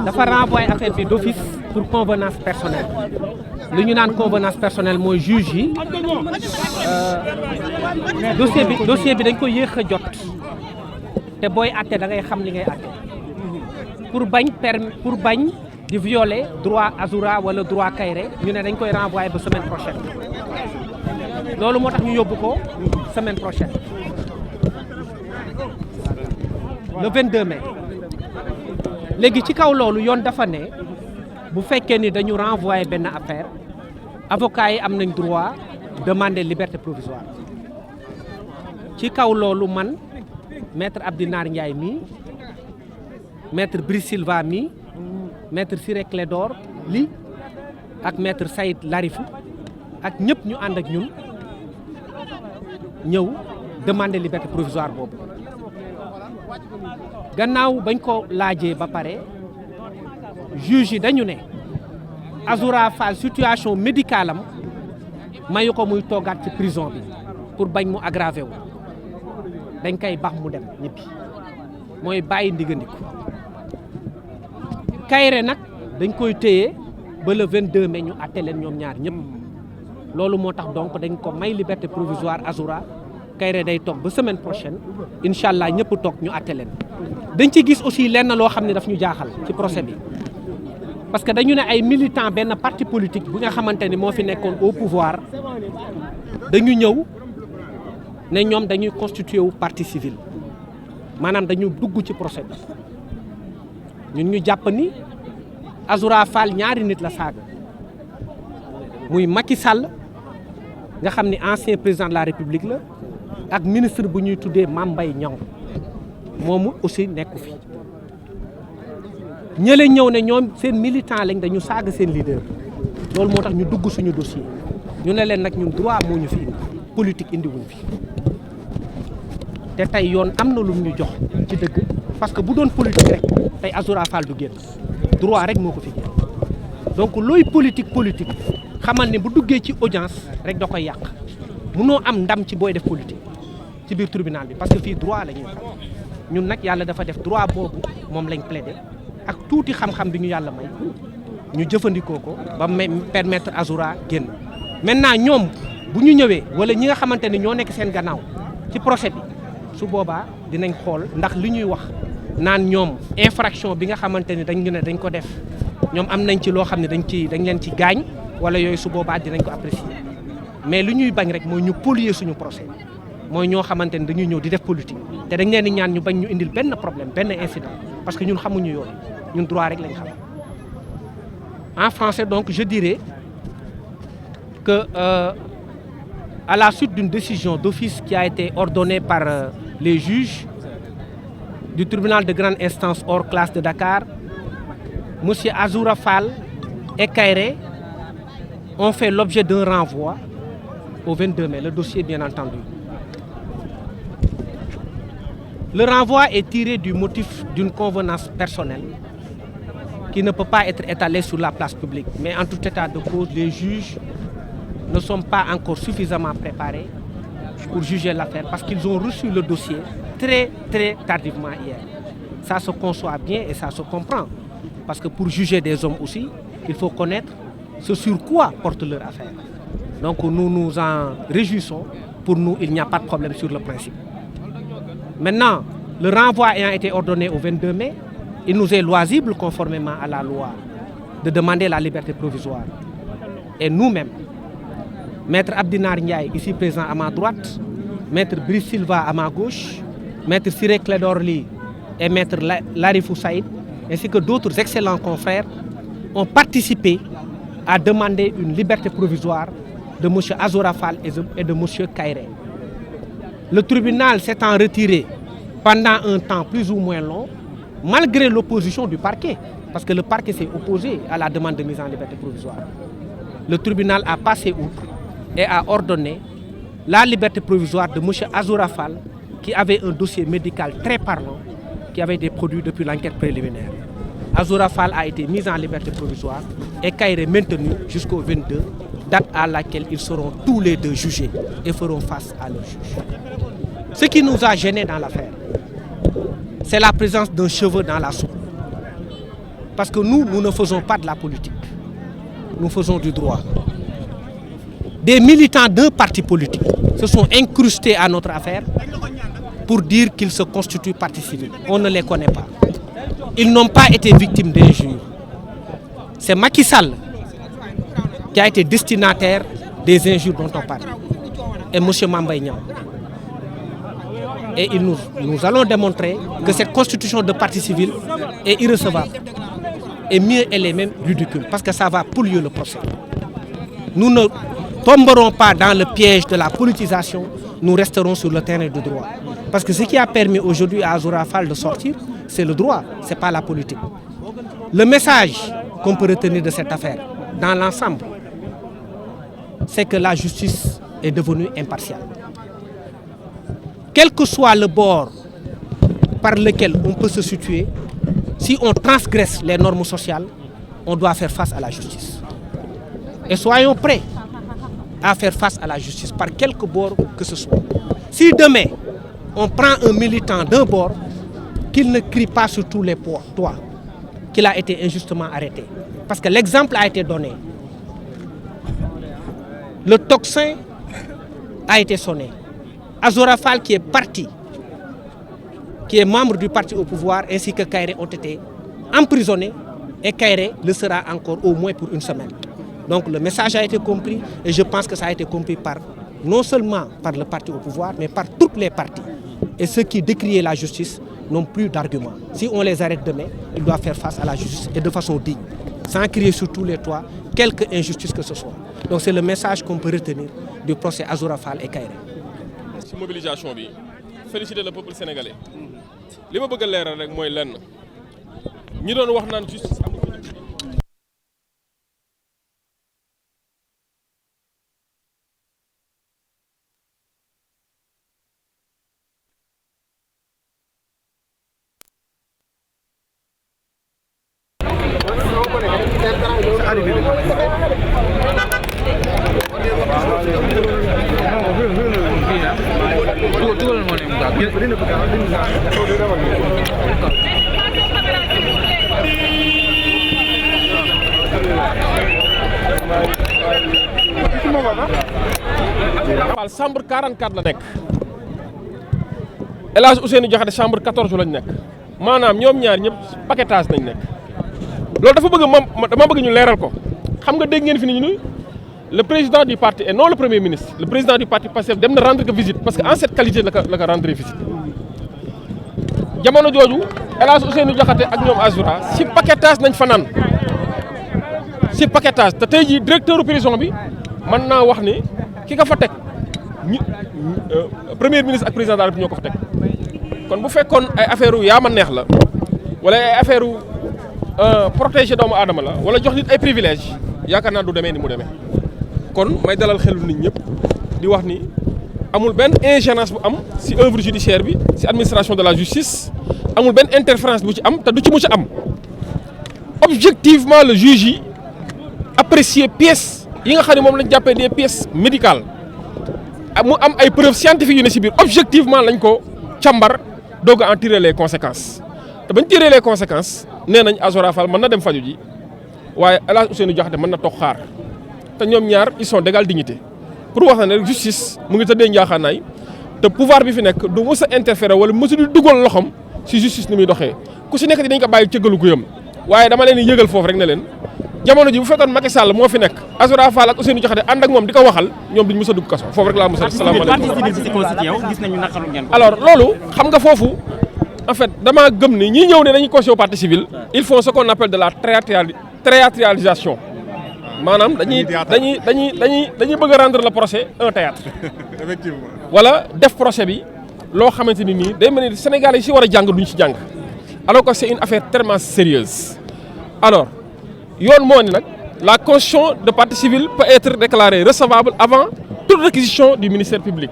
dafa renvoyer affaire bi d'office pour convenance personnelle lu ñu naan convenance personnelle mooy juge yi dossier bi dañ ko yéex a jot te booy àtte da ngay xam li ngay àtte pour bañ di violer droit Azoura wala droit Kairé ñu ne dañ koy renvoyer ba semaine prochaine loolu moo tax ñu yóbbu ko semaine prochaine le 22 mai léegi ci kaw loolu yoon dafa ne bu fekkee ni dañu renvoyer benn affaire avocats yi am nañ droit demander liberté provisoire ci kaw loolu man maître Abdinar Ndiaye mii maître Brice Silva mii maître Ciré Clédor Ly ak maître Saïd Larifou ak ñëpp ñu ànd ak ñun ñëw demander liberté provisoire boobu gannaaw bañ ko laajee ba pare juge yi dañu ne Azoura Fall situation médicale am mayu ko muy toogaat ci prison bi pour bañ mu aggravé wu dañ koy bax mu dem ñibbi mooy bàyyi ndigandiku Kairé nag dañ koy téye ba le 22 mai ñu àtte leen ñoom ñaar ñëpp loolu moo tax donc dañ ko may liberté provisoire Azoura Kairé day toog ba semaine prochaine incha allah ñëpp toog ñu àtte leen dañ ci gis aussi lenn loo xam ne daf ñu jaaxal ci procès bi parce que dañu ne ay militants benn parti politique bu nga xamante ni moo fi nekkoon au pouvoir dañu ñëw ne ñoom dañuy constitué wu partie civile maanaam dañu dugg ci procès bi ñun ñu jàpp ni Azoura Fall ñaari nit la saaga muy Macky Sall nga xam ni ancien président de la République la ak ministre bu ñuy tuddee Mame Mbaye Niang moomu aussi nekku fi ñële ñëw ne ñoom seen militant lañ dañu saaga seen leader loolu moo tax ñu dugg suñu dossier ñu ne leen nag ñun droit moo ñu fi indi politique indiwuñ fi te tey yoon am na lu ñu jox ci dëgg parce que bu doon politique rek tey Azoura Fall du génn droit rek moo ko fi génn donc looy politique xamal ne bu duggee ci audience rek da koy yàq mënoo am ndam ci booy def politique ci biir tribunal bi parce que fii droit la ñuy xam ñun nag yàlla dafa def droit boobu moom lañ plaidé ak tuuti xam-xam bi ñu yàlla may ñu jëfandikoo ko ba permettre Azoura génn maintenant ñoom bu ñu ñëwee wala ñi nga xamante ni ñoo nekk seen gannaaw ci procès bi su boobaa dinañ xool ndax li ñuy wax naan ñoom infraction bi nga xamante ni dañ ko def ñoom am nañ ci loo xam ne dañ leen ci gaañ wala yooyu su boobaa dinañ ko apprécier mais li ñuy bañ rek mooy ñu polluer suñu procès mooy ñoo xamante ni dañuy ñëw di def politique te dañ leen di ñaan ñu bañ ñu indil benn problème benn incident parce que ñun xamuñu yoon ñun droit rek lañ xam en français donc je dirais que à la suite d'une décision d'office qui a été ordonnée par les juges du tribunal de grande instance hors classe de Dakar, monsieur Azoura Fall et Kairé ont fait l'objet d'un renvoi au 22 mai, le dossier bien entendu. Le renvoi est tiré du motif d'une convenance personnelle qui ne peut pas être étalée sur la place publique. Mais en tout état de cause, les juges ne sont pas encore suffisamment préparés pour juger l'affaire parce qu'ils ont reçu le dossier très tardivement hier. Ça se conçoit bien et ça se comprend. Parce que pour juger des hommes aussi, il faut connaître ce sur quoi porte leur affaire. Donc nous nous en réjouissons. Pour nous, il n'y a pas de problème sur le principe. Maintenant, le renvoi ayant été ordonné au 22 mai, il nous est loisible, conformément à la loi, de demander la liberté provisoire. Et nous-mêmes, Maître Abdinar Ndiaye, ici présent à ma droite, Maître Brice Silva à ma gauche, Maître Ciré Clédor Ly et Maître Larifou Saïd, ainsi que d'autres excellents confrères, ont participé à demander une liberté provisoire de M. Azoura Fall et de M. Kairé. Le tribunal s'étant retiré pendant un temps plus ou moins long, malgré l'opposition du parquet, parce que le parquet s'est opposé à la demande de mise en liberté provisoire. Le tribunal a passé outre et a ordonné la liberté provisoire de M. Azoura Fall, qui avait un dossier médical très parlant, qui avait des produits depuis l'enquête préliminaire. Azoura Fall a été mis en liberté provisoire et Kairé maintenu jusqu'au 22, date à laquelle ils seront tous les deux jugés et feront face à leur juge. Ce qui nous a gênés dans l'affaire, c'est la présence d'un cheveu dans la soupe. Parce que nous ne faisons pas de la politique. Nous faisons du droit. Des militants d'un parti politique se sont incrustés à notre affaire pour dire qu'ils se constituent partie civile. On ne les connaît pas. Ils n'ont pas été victimes d'injures. C'est Macky Sall qui a été destinataire des injures dont on parle. Et M. Mame Mbaye Niang. Et nous allons démontrer que cette constitution de partie civile est irrecevable. Et mieux, elle est même ridicule, parce que ça va polluer le procès. Nous ne tomberons pas dans le piège de la politisation, nous resterons sur le terrain du droit. Parce que ce qui a permis aujourd'hui à Azoura Fall de sortir, c'est le droit, ce n'est pas la politique. Le message qu'on peut retenir de cette affaire, dans l'ensemble, c'est que la justice est devenue impartiale. Quel que soit le bord par lequel on peut se situer, si on transgresse les normes sociales, on doit faire face à la justice. Et soyons prêts à faire face à la justice par quelque bord que ce soit. Si demain, on prend un militant d'un bord, qu'il ne crie pas sur tous les toits, qu'il a été injustement arrêté. Parce que l'exemple a été donné. Le tocsin a été sonné. Azoura Fall qui est parti, qui est membre du parti au pouvoir, ainsi que Kairé ont été emprisonnés et Kairé le sera encore au moins pour une semaine. Donc le message a été compris et je pense que ça a été compris non seulement par le parti au pouvoir, mais par toutes les parties. Et ceux qui décriaient la justice n'ont plus d'arguments. Si on les arrête demain, ils doivent faire face à la justice et de façon digne, sans crier sur tous les toits, quelque injustice que ce soit. Donc c'est le message qu'on peut retenir du procès Azoura Fall et Kairé. ci mobilisation bi féliciter le peuple sénégalais li ma bëgg a leeral rek mooy lenn ñi doon wax naan justice chambre 44 la nekk El Hadj Ousseynou Diakhaté chambre 14 lañ nekk maanaam ñoom ñaar ñëpp paquetage nañ nekk loolu dafa bëgg dama bëgg ñu leeral ko xam nga dégg ngeen fi ni ñu le président du parti et non le premier ministre le président du parti Pastef dem na rendre que visite parce que en cette qualité la ko rendre visite jamono jooju El Hadj Ousseynou Diakhaté ak ñoom Azoura si paquetage nañ fa naan si paquetage te tey jii directeur prison bi mën naa wax ni ki ka fa teg premier ministre ak président de la République ñoo ko fa teg kon bu fekkoon ay affaire yu yaa ma neex la wala ay affaire yu protéger doomu aadama la wala jox nit ay privilèges yaakaar naa du demee ni mu demee kon may dalal xelu nit ñëpp di wax ni amul benn ingérence bu am ci œuvre judiciaire bi ci administration de la justice amul benn interférence bu ci am te du ci mu ci am objectivement le juge yi apprécier pièces yi nga xam ne moom lañ jàppee des pièces médicales mu am ay preuves scientifiques yu ne ci biir objectivement lañ ko càmbar doog a en tirer les conséquences te bañ tirer les conséquences nee nañ Azoura Fall mën na dem faju ji waaye El Hadj Ousseynou Diakhaté mën na toog xaar te ñoom ñaar ils sont d'égale dignité pour wax na ne justice mu ngi tëddee njaaxaanaay te pouvoir bi fi nekk du mës a interférer wala mës a di dugal loxom ci justice ni muy doxee ku si nekk dinañ ko bàyyi cëggalu guyam waaye dama leen di yëgal foofu rek ne leen jamono ji bu fekkoon Macky Sall moo fi nekk Azoura Fall ak Ousseynou Diakhaté ànd ak moom di ko waxal ñoom duñ mës a dugg kaso foofu rek laa mës a salaamaaleykum alors loolu xam nga foofu en fait damaa gëm ni ñi ñëw ne dañuy constituer partie civile ils font ce qu'on appelle de la théâtralisation maanaam dañuy bëgg a rendre le procès un théâtre effectivement wala def procès bi loo xamante ni nii day mel ni Sénégal yi si war a jàng duñ si jàng alors que c'est une affaire tellement sérieuse alors yoon moo ni nag la constitution de partie civile peut être déclarée recevable avant toute réquisition du ministère public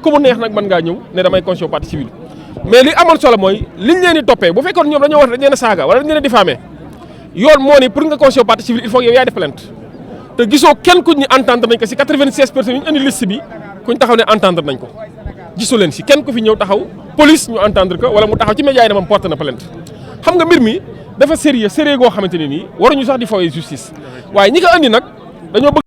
ku mu neex nag mën ngaa ñëw ne damay constituer partie civile mais li amoon solo mooy liñ leen di toppee bu fekkoon ñoom dañoo wax dañ leen a saaga wala dañ leen a diffamer yoon moo ni pour nga constituer partie civile il faut que yow yaay def plainte te gisoo kenn ku ñu entendre nañ ko si 96 personnes yi ñu indi liste bi kuñ taxaw ne entendre nañ ko gisoo leen si kenn ku fi ñëw taxaw police ñu entendre ko wala mu taxaw ci média yi ne moom porte na plainte xam nga mbir mi dafa sérieux goo xamante ne nii waruñu sax di fawee justice waaye ñi ko andi nag dañoo bëgg